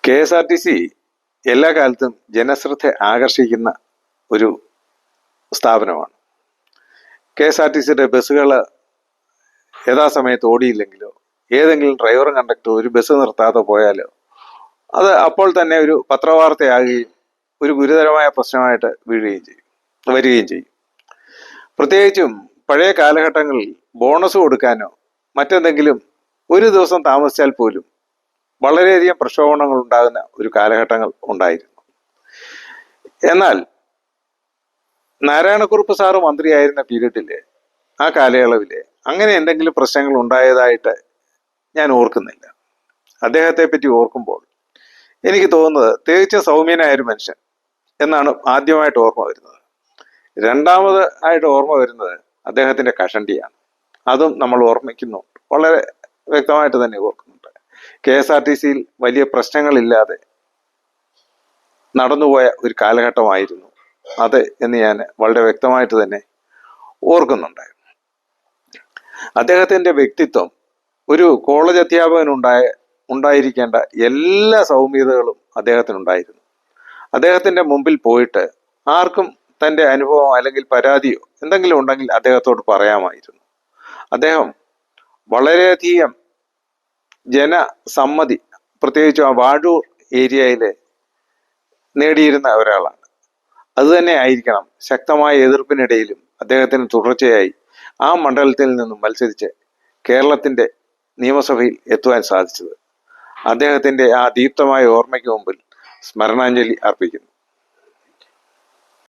KSRTC എല്ലാ കാലത്തും ജനശ്രദ്ധ ആകർഷിക്കുന്ന ഒരു സ്ഥാപനമാണ്. KSRTCയുടെ ബസ്സുകൾ യഥാസമയത്ത് ഓടിയില്ലെങ്കിലോ ഏതെങ്കിലും ഡ്രൈവറും കണ്ടക്ടറും ഒരു ബസ് നിർത്താതെ പോയാലോ അത് അപ്പോൾ തന്നെ ഒരു പത്രവാർത്തയാകുകയും ഒരു ഗുരുതരമായ പ്രശ്നമായിട്ട് വരികയും ചെയ്യും. പ്രത്യേകിച്ചും പഴയ കാലഘട്ടങ്ങളിൽ ബോണസ് കൊടുക്കാനോ മറ്റെന്തെങ്കിലും ഒരു ദിവസം താമസിച്ചാൽ പോലും വളരെയധികം പ്രക്ഷോഭങ്ങൾ ഉണ്ടാകുന്ന ഒരു കാലഘട്ടങ്ങൾ ഉണ്ടായിരുന്നു. എന്നാൽ നാരായണക്കുറുപ്പ് സാറ് മന്ത്രിയായിരുന്ന പീരീഡില് ആ കാലയളവില് അങ്ങനെ എന്തെങ്കിലും പ്രശ്നങ്ങൾ ഉണ്ടായതായിട്ട് ഞാൻ ഓർക്കുന്നില്ല. അദ്ദേഹത്തെ പറ്റി ഓർക്കുമ്പോൾ എനിക്ക് തോന്നുന്നത് തികച്ച സൗമ്യനായ ഒരു മനുഷ്യൻ എന്നാണ് ആദ്യമായിട്ട് ഓർമ്മ വരുന്നത്. രണ്ടാമത് ആയിട്ട് ഓർമ്മ വരുന്നത് അദ്ദേഹത്തിന്റെ കഷണ്ടിയാണ്. അതും നമ്മൾ ഓർമ്മിക്കുന്നുണ്ട്, വളരെ വ്യക്തമായിട്ട് തന്നെ ഓർക്കുന്നുണ്ട്. KSRTCയിൽ വലിയ പ്രശ്നങ്ങളില്ലാതെ നടന്നുപോയ ഒരു കാലഘട്ടമായിരുന്നു അത് എന്ന് ഞാൻ വളരെ വ്യക്തമായിട്ട് തന്നെ ഓർക്കുന്നുണ്ട്. അദ്ദേഹത്തിന്റെ വ്യക്തിത്വം ഒരു കോളേജ് അധ്യാപകൻ ഉണ്ടായിരിക്കേണ്ട എല്ലാ സൗമ്യതകളും അദ്ദേഹത്തിനുണ്ടായിരുന്നു. അദ്ദേഹത്തിന്റെ മുമ്പിൽ പോയിട്ട് ആർക്കും തൻ്റെ അനുഭവം അല്ലെങ്കിൽ പരാതിയോ എന്തെങ്കിലും ഉണ്ടെങ്കിൽ അദ്ദേഹത്തോട് പറയാമായിരുന്നു. അദ്ദേഹം വളരെയധികം ജനസമ്മതി പ്രത്യേകിച്ചും ആ വാഴൂർ ഏരിയയിൽ നേടിയിരുന്ന ഒരാളാണ്. അതുതന്നെ ആയിരിക്കണം ശക്തമായ എതിർപ്പിനിടയിലും അദ്ദേഹത്തിന് തുടർച്ചയായി ആ മണ്ഡലത്തിൽ നിന്നും മത്സരിച്ച് കേരളത്തിന്റെ നിയമസഭയിൽ എത്തുവാൻ സാധിച്ചത്. അദ്ദേഹത്തിന്റെ ആ ദീപ്തമായ ഓർമ്മയ്ക്ക് മുമ്പിൽ സ്മരണാഞ്ജലി അർപ്പിക്കുന്നു.